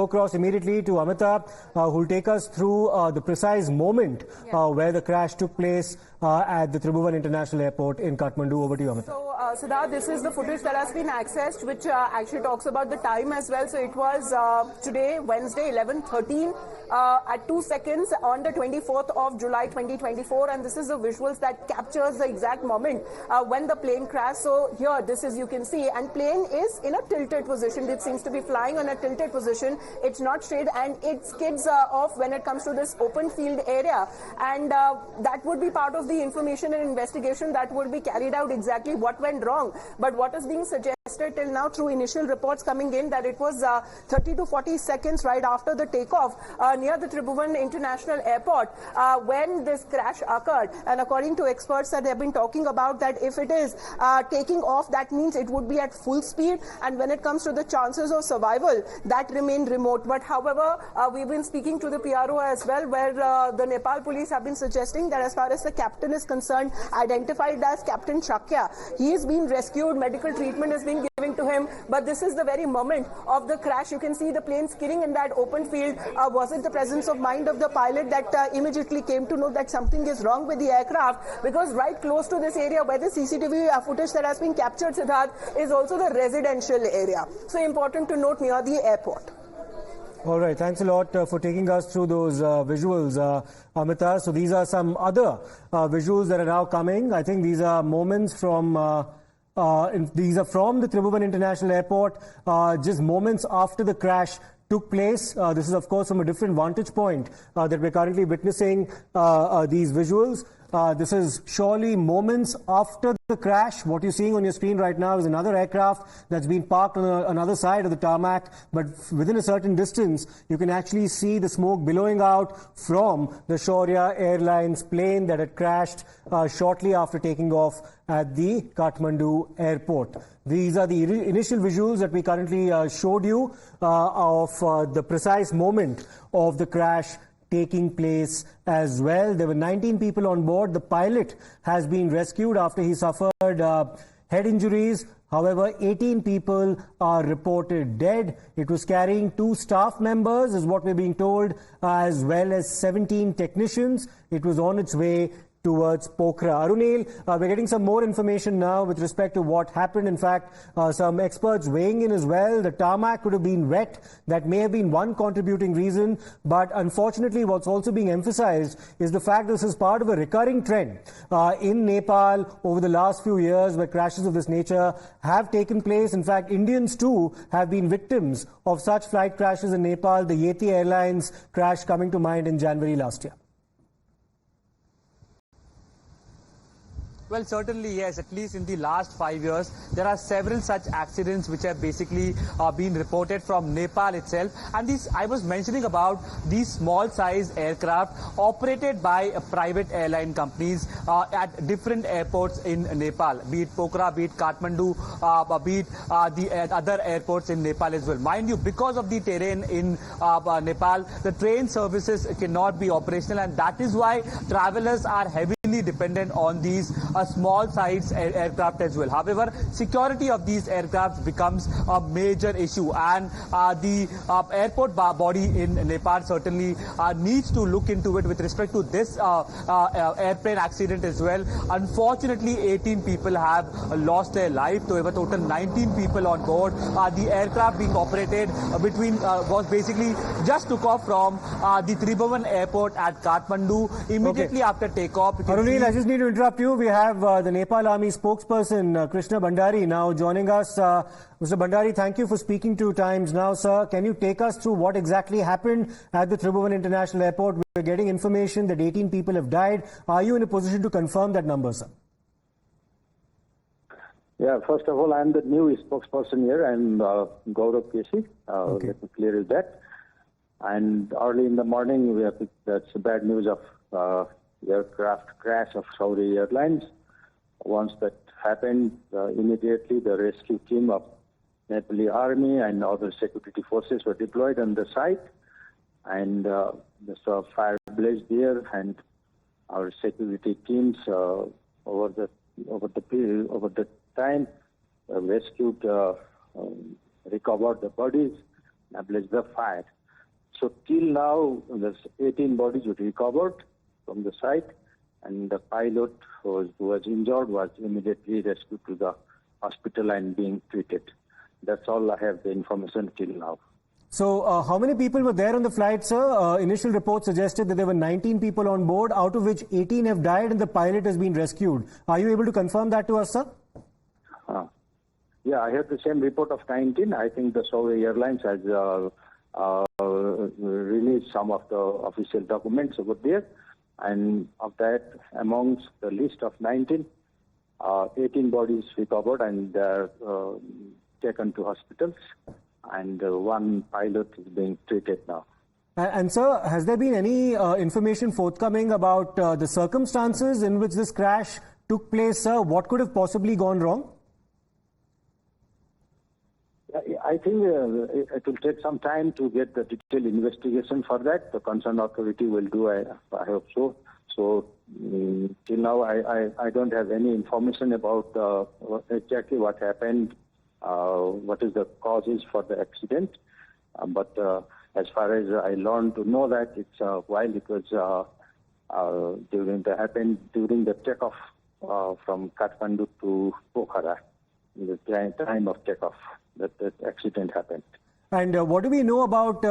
across immediately to Amita, who will take us through the precise moment where the crash took place at the Tribhuvan International Airport in Kathmandu. Over to you, Amita. So, Siddharth, this is the footage that has been accessed, which actually talks about the time as well. So it was today, Wednesday, 11:13 at 2 seconds on the 24th of July 2024, and this is the visuals that captures the exact moment when the plane crashed. So here, this is, you can see, and plane is in a tilted position. It seems to be flying on a tilted position. It's not straight, and it skids off when it comes to this open field area, and that would be part of the information and investigation that would be carried out, exactly what went wrong. But what is being suggested till now through initial reports coming in, that it was 30 to 40 seconds right after the takeoff near the Tribhuvan International Airport when this crash occurred. And according to experts that they've been talking about, that if it is taking off, that means it would be at full speed, and when it comes to the chances of survival, that remain remote. But however, we've been speaking to the PRO as well, where the Nepal police have been suggesting that as far as the captain is concerned, identified as Captain Shakya, he is being rescued, medical treatment is being given to him, but this is the very moment of the crash. You can see the plane skidding in that open field. Was it the presence of mind of the pilot that immediately came to know that something is wrong with the aircraft? Because right close to this area where the CCTV footage that has been captured, Siddharth, is also the residential area. So important to note, near the airport. All right, thanks a lot for taking us through those visuals, Amita. So these are some other visuals that are now coming. I think these are moments from these are from the Tribhuvan International Airport, just moments after the crash took place. This is, of course, from a different vantage point that we're currently witnessing these visuals. This is surely moments after the crash. What you're seeing on your screen right now is another aircraft that's been parked on another side of the tarmac, but within a certain distance, you can actually see the smoke billowing out from the Shaurya Airlines plane that had crashed shortly after taking off at the Kathmandu airport. These are the initial visuals that we currently showed you of the precise moment of the crash taking place as well. There were 19 people on board. The pilot has been rescued after he suffered head injuries. However, 18 people are reported dead. It was carrying 2 staff members, is what we're being told, as well as 17 technicians. It was on its way towards Pokhara. Arunil, we're getting some more information now with respect to what happened. In fact, some experts weighing in as well. The tarmac could have been wet. That may have been one contributing reason. But unfortunately, what's also being emphasized is the fact this is part of a recurring trend in Nepal over the last few years, where crashes of this nature have taken place. In fact, Indians too have been victims of such flight crashes in Nepal. The Yeti Airlines crash coming to mind in January last year. Well, certainly, yes. At least in the last 5 years, there are several such accidents which have basically been reported from Nepal itself. And these, I was mentioning about these small size aircraft operated by private airline companies at different airports in Nepal, be it Pokhara, be it Kathmandu, be it the other airports in Nepal as well. Mind you, because of the terrain in Nepal, the train services cannot be operational, and that is why travelers are heavily dependent on these small size aircraft as well. However, security of these aircraft becomes a major issue, and the airport body in Nepal certainly needs to look into it with respect to this airplane accident as well. Unfortunately, 18 people have lost their life. So, a total 19 people on board. The aircraft being operated was basically just took off from the Tribhuvan airport at Kathmandu immediately after takeoff. Arunil, I just need to interrupt you. We have the Nepal Army spokesperson, Krishna Bhandari, now joining us. Mr. Bhandari, thank you for speaking to Times Now, sir. Can you take us through what exactly happened at the Tribhuvan International Airport? We're getting information that 18 people have died. Are you in a position to confirm that number, sir? Yeah, first of all, I'm the new spokesperson here. I'm Gaurav Kesi. Okay. Let me clear that. And early in the morning, we have that's bad news of aircraft crash of Saudi Airlines. Once that happened, immediately the rescue team of Nepali Army and other security forces were deployed on the site, and there's a fire blazed there, and our security teams over the time rescued, recovered the bodies, ablaze the fire. So till now, there's 18 bodies were recovered from the site, and the pilot who was injured was immediately rescued to the hospital and being treated. That's all I have the information till now. So how many people were there on the flight, sir? Initial reports suggested that there were 19 people on board, out of which 18 have died and the pilot has been rescued. Are you able to confirm that to us, sir? Yeah, I have the same report of 19. I think the Saudi Airlines has released some of the official documents over there. And of that, amongst the list of 19, 18 bodies recovered and taken to hospitals. And one pilot is being treated now. And sir, has there been any information forthcoming about the circumstances in which this crash took place, sir? What could have possibly gone wrong? I think it will take some time to get the detailed investigation for that. The concerned authority will do, I hope so. So till now, I don't have any information about exactly what happened, what is the causes for the accident. But as far as I learned to know that it's while it was during the takeoff from Kathmandu to Pokhara, the time of takeoff, that accident happened. And what do we know about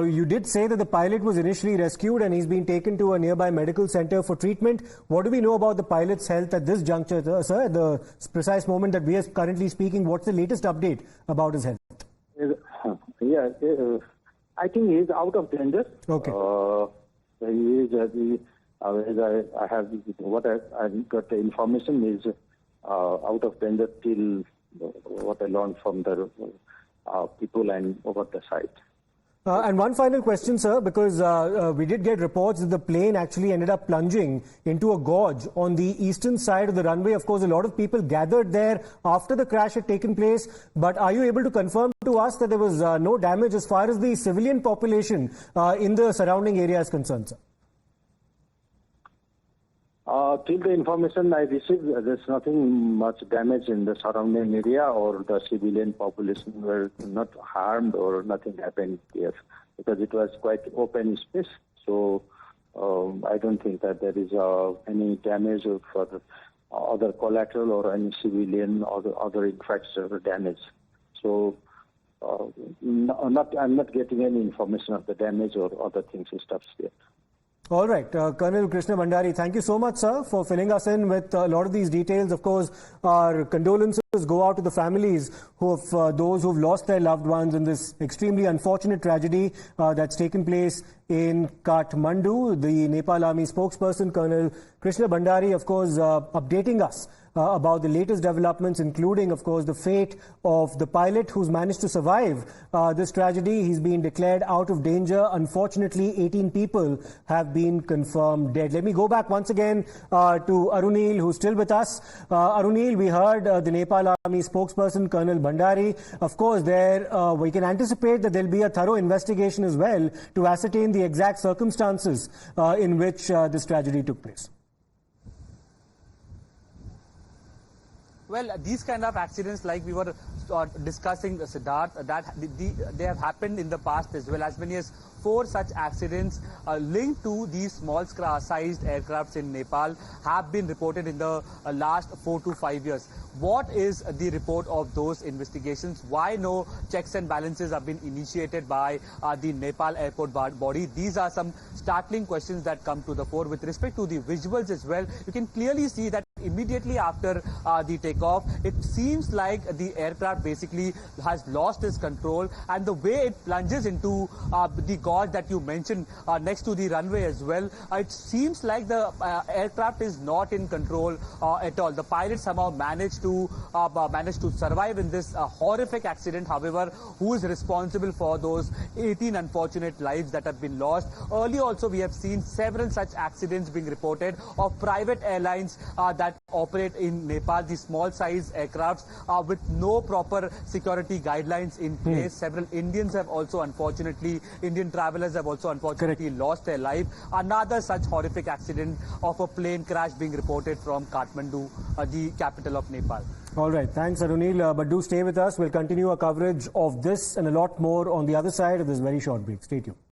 you did say that the pilot was initially rescued and he's been taken to a nearby medical center for treatment. What do we know about the pilot's health at this juncture, sir? At the precise moment that we are currently speaking, what's the latest update about his health? Yeah, I think he is out of danger. Okay. He is, I have what I got the information is out of danger till what I learned from the people and over the site. And one final question, sir, because we did get reports that the plane actually ended up plunging into a gorge on the eastern side of the runway. Of course, a lot of people gathered there after the crash had taken place. But are you able to confirm to us that there was no damage as far as the civilian population in the surrounding area is concerned, sir? Till the information I received, there's nothing much damage in the surrounding area, or the civilian population were not harmed, or nothing happened here, because it was quite open space. So I don't think that there is any damage for other collateral or any civilian or other infrastructure damage. So I'm not getting any information of the damage or other things and stuff yet. All right, Colonel Krishna Bhandari, thank you so much, sir, for filling us in with a lot of these details. Of course, our condolences go out to the families of those who've lost their loved ones in this extremely unfortunate tragedy that's taken place in Kathmandu. The Nepal Army spokesperson, Colonel Krishna Bhandari, of course, updating us about the latest developments, including, of course, the fate of the pilot who's managed to survive this tragedy. He's been declared out of danger. Unfortunately, 18 people have been confirmed dead. Let me go back once again to Arunil, who's still with us. Arunil, we heard the Nepal Army spokesperson, Colonel Bhandari. Of course, we can anticipate that there'll be a thorough investigation as well to ascertain the exact circumstances in which this tragedy took place. Well, these kind of accidents, like we were discussing, Siddharth, that they have happened in the past as well. As many as 4 such accidents linked to these small-sized aircrafts in Nepal have been reported in the last 4 to 5 years. What is the report of those investigations? Why no checks and balances have been initiated by the Nepal airport body? These are some startling questions that come to the fore. With respect to the visuals as well, you can clearly see that immediately after the takeoff, it seems like the aircraft basically has lost its control, and the way it plunges into the gorge that you mentioned next to the runway as well, it seems like the aircraft is not in control at all. The pilot somehow managed to survive in this horrific accident. However, who is responsible for those 18 unfortunate lives that have been lost? Earlier also, we have seen several such accidents being reported of private airlines that operate in Nepal, the small-size aircrafts with no proper security guidelines in place. Several Indian travelers have also unfortunately lost their life. Another such horrific accident of a plane crash being reported from Kathmandu, the capital of Nepal. All right. Thanks, Arunil. But do stay with us. We'll continue our coverage of this and a lot more on the other side of this very short break. Stay tuned.